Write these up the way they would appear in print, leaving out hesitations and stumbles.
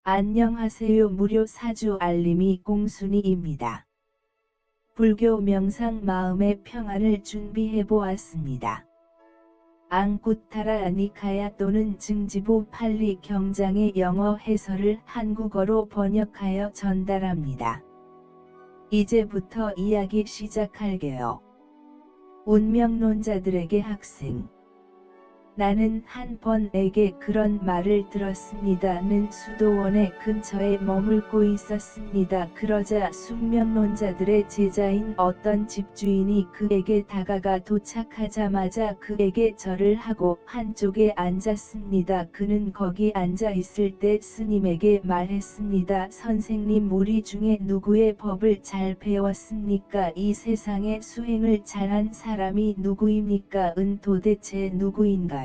안녕하세요. 무료 사주 알림이 꽁순이입니다. 불교 명상 마음의 평안을 준비해 보았습니다. 앙구타라 니카야 또는 증지부 팔리 경장의 영어 해설을 한국어로 번역하여 전달합니다. 이제부터 이야기 시작할게요. 운명론자들에게 학생. 나는 한 번에게 그런 말을 들었습니다는 수도원의 근처에 머물고 있었습니다. 그러자 숙명론자들의 제자인 어떤 집주인이 그에게 다가가 도착하자마자 그에게 절을 하고 한쪽에 앉았습니다. 그는 거기 앉아 있을 때 스님에게 말했습니다. 선생님, 우리 중에 누구의 법을 잘 배웠습니까? 이 세상에 수행을 잘한 사람이 누구입니까? 도대체 누구인가요?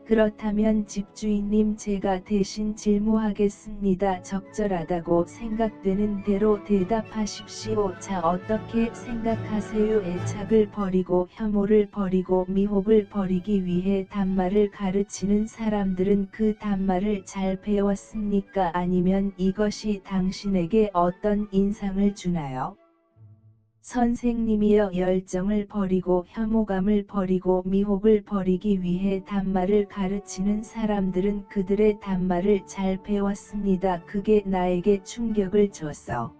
그렇다면 집주인님, 제가 대신 질문하겠습니다. 적절하다고 생각되는 대로 대답하십시오. 자, 어떻게 생각하세요? 애착을 버리고 혐오를 버리고 미혹을 버리기 위해 단말을 가르치는 사람들은 그 단말을 잘 배웠습니까? 아니면 이것이 당신에게 어떤 인상을 주나요? 선생님이여, 열정을 버리고 혐오감을 버리고 미혹을 버리기 위해 단말을 가르치는 사람들은 그들의 단말을 잘 배웠습니다. 그게 나에게 충격을 줬어.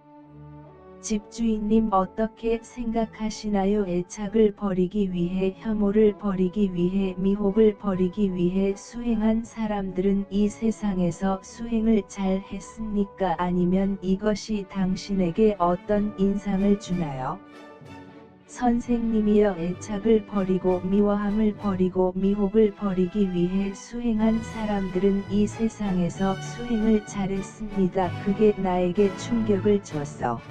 집주인님, 어떻게 생각하시나요? 애착을 버리기 위해 혐오를 버리기 위해 미혹을 버리기 위해 수행한 사람들은 이 세상에서 수행을 잘 했습니까? 아니면 이것이 당신에게 어떤 인상을 주나요? 선생님이여, 애착을 버리고 미워함을 버리고 미혹을 버리기 위해 수행한 사람들은 이 세상에서 수행을 잘했습니다. 그게 나에게 충격을 줬어.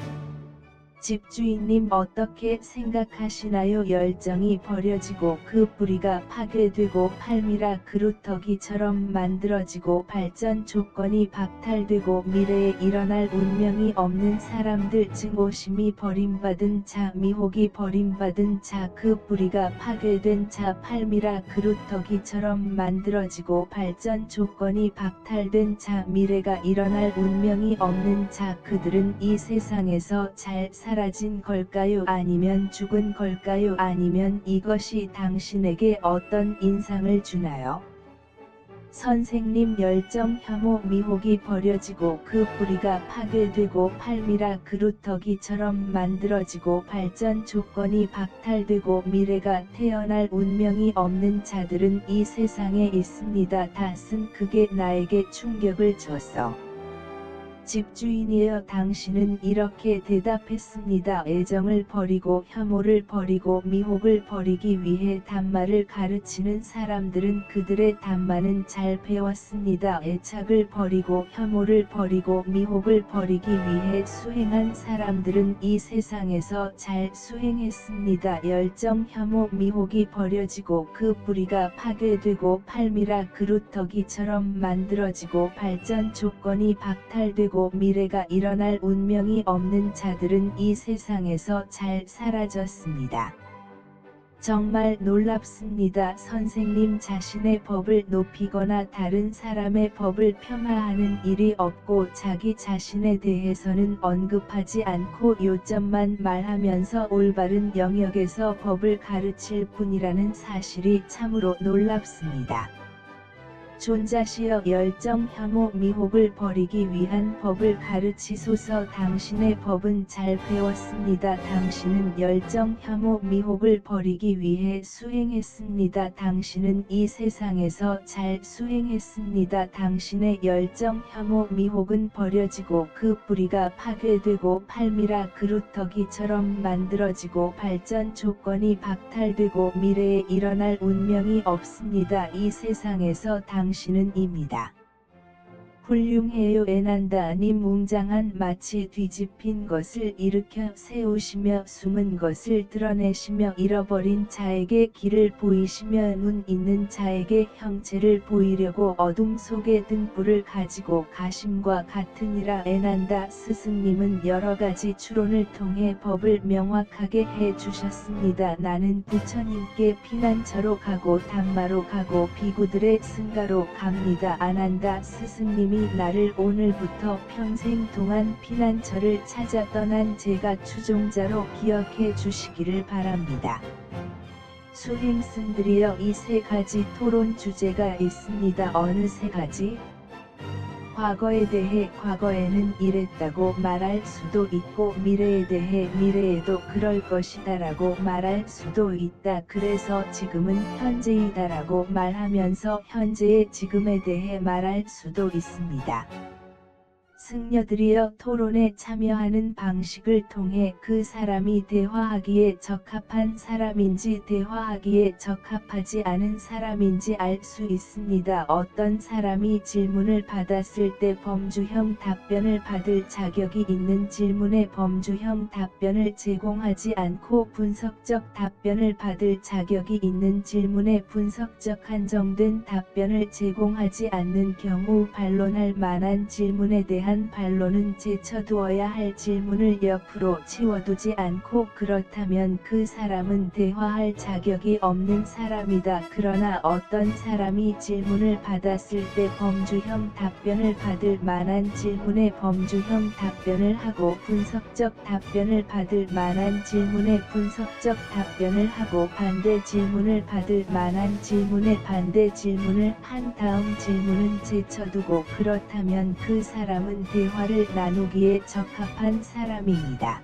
집주인님, 어떻게 생각하시나요? 열정이 버려지고 그 뿌리가 파괴되고 팔미라 그루터기처럼 만들어지고 발전 조건이 박탈되고 미래에 일어날 운명이 없는 사람들, 증오심이 버림받은 자, 미혹이 버림받은 자, 그 뿌리가 파괴된 자, 팔미라 그루터기처럼 만들어지고 발전 조건이 박탈된 자, 미래가 일어날 운명이 없는 자, 그들은 이 세상에서 잘 사라진 걸까요? 아니면 죽은 걸까요? 아니면 이것이 당신에게 어떤 인상을 주나요? 선생님, 열정, 혐오, 미혹이 버려지고 그 뿌리가 파괴되고 팔미라 그루터기처럼 만들어지고 발전 조건이 박탈되고 미래가 태어날 운명이 없는 자들은 이 세상에 있습니다. 닷은 그게 나에게 충격을 줬어. 집주인이여, 당신은 이렇게 대답했습니다. 애정을 버리고 혐오를 버리고 미혹을 버리기 위해 단말을 가르치는 사람들은 그들의 단말은 잘 배웠습니다. 애착을 버리고 혐오를 버리고 미혹을 버리기 위해 수행한 사람들은 이 세상에서 잘 수행했습니다. 열정, 혐오, 미혹이 버려지고 그 뿌리가 파괴되고 팔미라 그루터기처럼 만들어지고 발전 조건이 박탈되고 미래가 일어날 운명이 없는 자들은 이 세상에서 잘 사라졌습니다. 정말 놀랍습니다. 선생님, 자신의 법을 높이거나 다른 사람의 법을 폄하하는 일이 없고 자기 자신에 대해서는 언급하지 않고 요점만 말하면서 올바른 영역에서 법을 가르칠 뿐이라는 사실이 참으로 놀랍습니다. 존자시여, 열정, 혐오, 미혹을 버리기 위한 법을 가르치소서. 당신의 법은 잘 배웠습니다. 당신은 열정, 혐오, 미혹을 버리기 위해 수행했습니다. 당신은 이 세상에서 잘 수행했습니다. 당신의 열정, 혐오, 미혹은 버려지고 그 뿌리가 파괴되고 팔미라 그루터기처럼 만들어지고 발전 조건이 박탈되고 미래에 일어날 운명이 없습니다. 이 세상에서 당신은 입니다. 훌륭해요. 애난다님, 웅장한 마치 뒤집힌 것을 일으켜 세우시며 숨은 것을 드러내시며 잃어버린 자에게 길을 보이시며 눈 있는 자에게 형체를 보이려고 어둠 속에 등불을 가지고 가심과 같으니라. 애난다 스승님은 여러가지 추론을 통해 법을 명확하게 해 주셨습니다. 나는 부처님께 피난처로 가고 단마로 가고 비구들의 승가로 갑니다. 아난다 스승님이 사람이 나를 오늘부터 평생 동안 피난처를 찾아 떠난 제가 추종자로 기억해 주시기를 바랍니다. 수행승들이여, 이 세 가지 토론 주제가 있습니다. 어느 세 가지? 과거에 대해 과거에는 이랬다고 말할 수도 있고, 미래에 대해 미래에도 그럴 것이다라고 말할 수도 있다. 그래서 지금은 현재이다라고 말하면서 현재의 지금에 대해 말할 수도 있습니다. 승려들이여, 토론에 참여하는 방식을 통해 그 사람이 대화하기에 적합한 사람인지 대화하기에 적합하지 않은 사람인지 알 수 있습니다. 어떤 사람이 질문을 받았을 때 범주형 답변을 받을 자격이 있는 질문에 범주형 답변을 제공하지 않고 분석적 답변을 받을 자격이 있는 질문에 분석적 한정된 답변을 제공하지 않는 경우, 반론할 만한 질문에 대한 반론은 제쳐두어야 할 질문을 옆으로 치워두지 않고, 그렇다면 그 사람은 대화할 자격이 없는 사람이다. 그러나 어떤 사람이 질문을 받았을 때 범주형 답변을 받을 만한 질문에 범주형 답변을 하고, 분석적 답변을 받을 만한 질문에 분석적 답변을 하고, 반대 질문을 받을 만한 질문에 반대 질문을 한 다음 질문은 제쳐두고, 그렇다면 그 사람은 대화를 나누기에 적합한 사람입니다.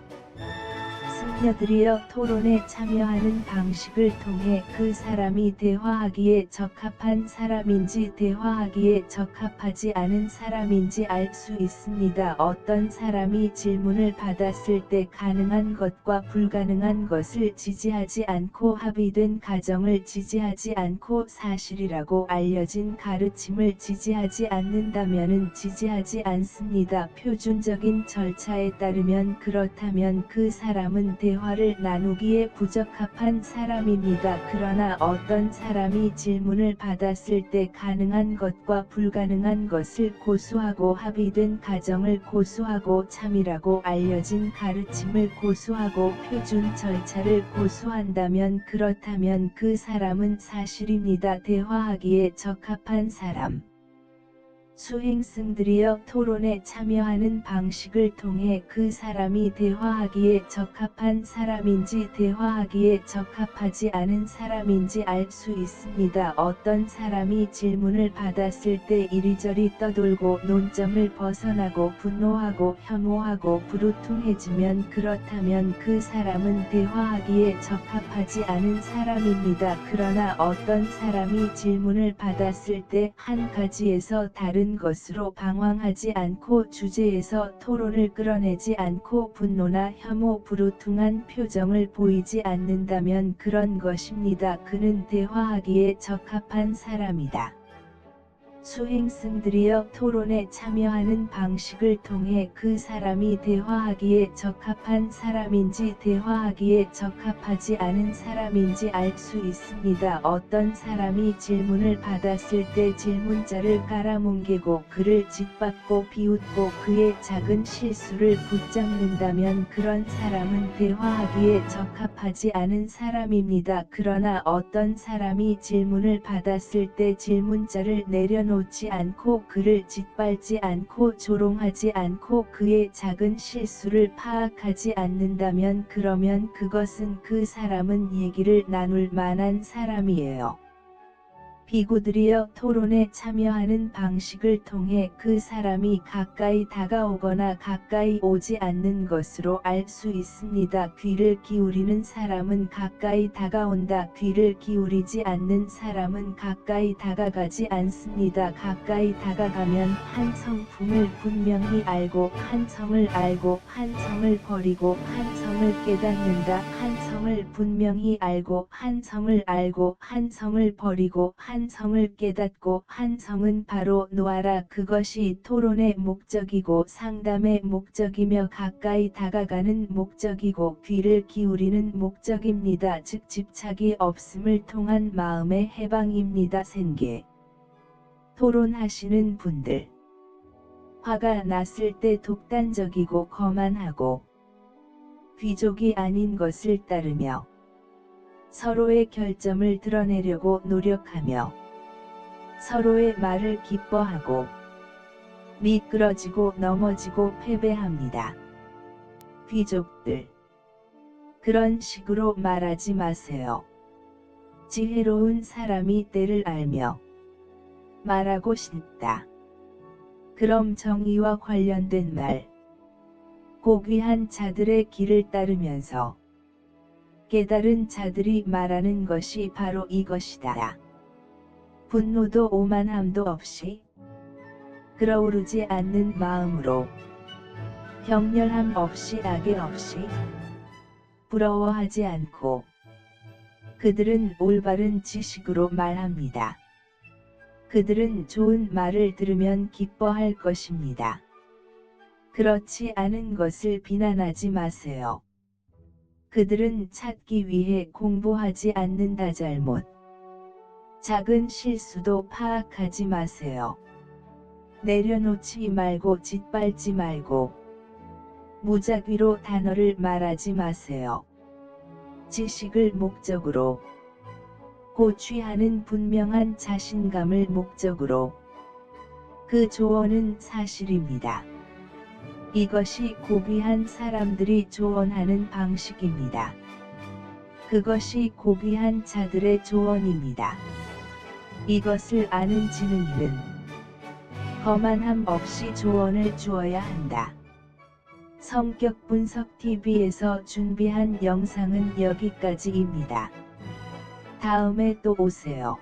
승려들이여, 토론에 참여하는 방식을 통해 그 사람이 대화하기에 적합한 사람인지 대화하기에 적합하지 않은 사람인지 알 수 있습니다. 어떤 사람이 질문을 받았을 때 가능한 것과 불가능한 것을 지지하지 않고, 합의된 가정을 지지하지 않고, 사실이라고 알려진 가르침을 지지하지 않는다면은 지지하지 않습니다. 표준적인 절차에 따르면 그렇다면 그 사람은 대화를 나누기에 부적합한 사람입니다. 그러나 어떤 사람이 질문을 받았을 때 가능한 것과 불가능한 것을 고수하고, 합의된 가정을 고수하고, 참이라고 알려진 가르침을 고수하고, 표준 절차를 고수한다면 그렇다면 그 사람은 사실입니다. 대화하기에 적합한 사람. 수행승들이여, 토론에 참여하는 방식을 통해 그 사람이 대화하기에 적합한 사람인지 대화하기에 적합하지 않은 사람인지 알 수 있습니다. 어떤 사람이 질문을 받았을 때 이리저리 떠돌고 논점을 벗어나고 분노하고 혐오하고 부르퉁해지면 그렇다면 그 사람은 대화하기에 적합하지 않은 사람입니다. 그러나 어떤 사람이 질문을 받았을 때 한 가지에서 다른 것으로 방황하지 않고, 주제에서 토론을 끌어내지 않고, 분노나 혐오 부르퉁한 표정을 보이지 않는다면 그런 것입니다. 그는 대화하기에 적합한 사람이다. 수행승들이여, 토론에 참여하는 방식을 통해 그 사람이 대화하기에 적합한 사람인지 대화하기에 적합하지 않은 사람인지 알 수 있습니다. 어떤 사람이 질문을 받았을 때 질문자를 깔아뭉개고 그를 짓밟고 비웃고 그의 작은 실수를 붙잡는다면 그런 사람은 대화하기에 적합하지 않은 사람입니다. 그러나 어떤 사람이 질문을 받았을 때 질문자를 내려놓지 않고 그를 짓밟지 않고 조롱하지 않고 그의 작은 실수를 파악하지 않는다면 그러면 그것은 그 사람은 얘기를 나눌 만한 사람이에요. 비구들이여, 토론에 참여하는 방식을 통해 그 사람이 가까이 다가오거나 가까이 오지 않는 것으로 알 수 있습니다. 귀를 기울이는 사람은 가까이 다가온다. 귀를 기울이지 않는 사람은 가까이 다가가지 않습니다. 가까이 다가가면 한 성품을 분명히 알고 한 성을 알고 한 성을 버리고 한 성을 깨닫는다. 한 성을 분명히 알고 한 성을 알고 한 성을 버리고 한 성을 깨닫고 한 성은 바로 놓아라. 그것이 토론의 목적이고 상담의 목적이며 가까이 다가가는 목적이고 귀를 기울이는 목적입니다. 즉 집착이 없음을 통한 마음의 해방입니다. 생계 토론하시는 분들, 화가 났을 때 독단적이고 거만하고 귀족이 아닌 것을 따르며 서로의 결점을 드러내려고 노력하며 서로의 말을 기뻐하고 미끄러지고 넘어지고 패배합니다. 귀족들. 그런 식으로 말하지 마세요. 지혜로운 사람이 때를 알며 말하고 싶다. 그럼 정의와 관련된 말, 고귀한 자들의 길을 따르면서 깨달은 자들이 말하는 것이 바로 이것이다. 분노도 오만함도 없이 끓어오르지 않는 마음으로 격렬함 없이 악의 없이 부러워하지 않고 그들은 올바른 지식으로 말합니다. 그들은 좋은 말을 들으면 기뻐할 것입니다. 그렇지 않은 것을 비난하지 마세요. 그들은 찾기 위해 공부하지 않는다. 잘못. 작은 실수도 파악하지 마세요. 내려놓지 말고 짓밟지 말고 무작위로 단어를 말하지 마세요. 지식을 목적으로 고취하는 분명한 자신감을 목적으로 그 조언은 사실입니다. 이것이 고귀한 사람들이 조언하는 방식입니다. 그것이 고귀한 자들의 조언입니다. 이것을 아는 지능인은 거만함 없이 조언을 주어야 한다. 성격 분석 TV에서 준비한 영상은 여기까지입니다. 다음에 또 오세요.